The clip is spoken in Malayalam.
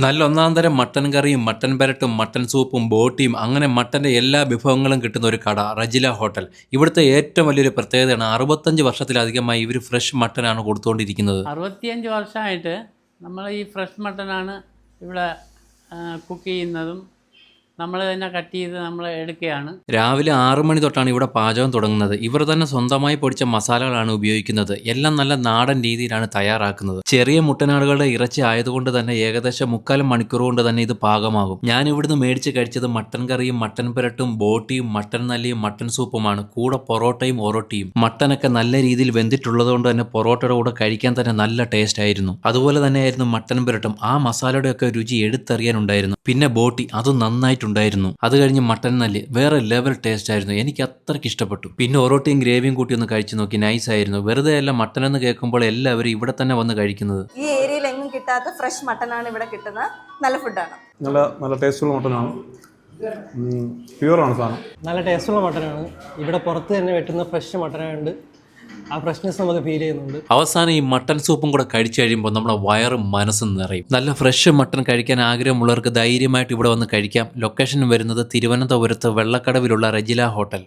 നല്ല ഒന്നാന്തരം മട്ടൻ കറിയും മട്ടൻ പെരട്ടും മട്ടൻ സൂപ്പും ബോട്ടിയും അങ്ങനെ മട്ടൻ്റെ എല്ലാ വിഭവങ്ങളും കിട്ടുന്ന ഒരു കട റജില ഹോട്ടൽ. ഇവിടുത്തെ ഏറ്റവും വലിയൊരു പ്രത്യേകതയാണ് 65 വർഷത്തിലധികമായി ഇവർ ഫ്രഷ് മട്ടനാണ് കൊടുത്തുകൊണ്ടിരിക്കുന്നത്. 65 വർഷമായിട്ട് നമ്മൾ ഈ ഫ്രഷ് മട്ടനാണ് ഇവിടെ കുക്ക് ചെയ്യുന്നതും നമ്മൾ തന്നെ കട്ട് ചെയ്ത് നമ്മൾ എടുക്കുകയാണ്. രാവിലെ 6 മണി തൊട്ടാണ് ഇവിടെ പാചകം തുടങ്ങുന്നത്. ഇവർ തന്നെ സ്വന്തമായി പൊടിച്ച മസാലകളാണ് ഉപയോഗിക്കുന്നത്. എല്ലാം നല്ല നാടൻ രീതിയിലാണ് തയ്യാറാക്കുന്നത്. ചെറിയ മുട്ടനാടുകളുടെ ഇറച്ചി ആയതുകൊണ്ട് തന്നെ ഏകദേശം 3/4 മണിക്കൂർ കൊണ്ട് തന്നെ ഇത് പാകമാകും. ഞാൻ ഇവിടുന്ന് മേടിച്ച് കഴിച്ചത് മട്ടൻ കറിയും മട്ടൻ പുരട്ടും ബോട്ടിയും മട്ടൻ നല്ലിയും മട്ടൻ സൂപ്പുമാണ്. കൂടെ പൊറോട്ടയും ഒറോട്ടിയും. മട്ടനൊക്കെ നല്ല രീതിയിൽ വെന്തിട്ടുള്ളത് കൊണ്ട് തന്നെ പൊറോട്ടയുടെ കൂടെ കഴിക്കാൻ തന്നെ നല്ല ടേസ്റ്റ് ആയിരുന്നു. അതുപോലെ തന്നെയായിരുന്നു മട്ടൻ പുരട്ടും. ആ മസാലയുടെ ഒക്കെ രുചി എടുത്തറിയാനുണ്ടായിരുന്നു. പിന്നെ ബോട്ടി അതും നന്നായിട്ടുണ്ടായിരുന്നു. അത് കഴിഞ്ഞ് മട്ടൻ നല്ലി വേറെ ലെവൽ ടേസ്റ്റ് ആയിരുന്നു. എനിക്ക് അത്രയ്ക്ക് ഇഷ്ടപ്പെട്ടു. പിന്നെ ഒറോട്ടിയും ഗ്രേവിയും കൂട്ടി ഒന്ന് കഴിച്ചു നോക്കി, നൈസ് ആയിരുന്നു. വെറുതെ അല്ല മട്ടൻ എന്ന് കേൾക്കുമ്പോൾ എല്ലാവരും ഇവിടെ തന്നെ വന്ന് കഴിക്കുന്നത്. ഈ ഏരിയയിൽ എങ്ങും കിട്ടാത്ത ഫ്രഷ് മട്ടനാണ് ഇവിടെ കിട്ടുന്നത്. നല്ല ഫുഡാണ്. നല്ല ടേസ്റ്റുള്ള മട്ടനാണ്. പ്യുവറാണ് സാധനം. നല്ല ടേസ്റ്റുള്ള മട്ടനാണ്. ഇവിടെ പുറത്ത് തന്നെ വെട്ടുന്ന ഫ്രഷ് മട്ടനായതുകൊണ്ട് ആ ഫ്രഷ്നെസ് നമുക്ക് ഫീൽ ചെയ്യുന്നുണ്ട്. അവസാനം ഈ മട്ടൻ സൂപ്പും കൂടെ കഴിച്ചു കഴിയുമ്പോൾ നമ്മുടെ വയറും മനസ്സും നിറയും. നല്ല ഫ്രഷ് മട്ടൻ കഴിക്കാൻ ആഗ്രഹമുള്ളവർക്ക് ധൈര്യമായിട്ട് ഇവിടെ വന്ന് കഴിക്കാം. ലൊക്കേഷൻ വരുന്നത് തിരുവനന്തപുരത്ത് വെള്ളക്കടവിലുള്ള റജില ഹോട്ടൽ.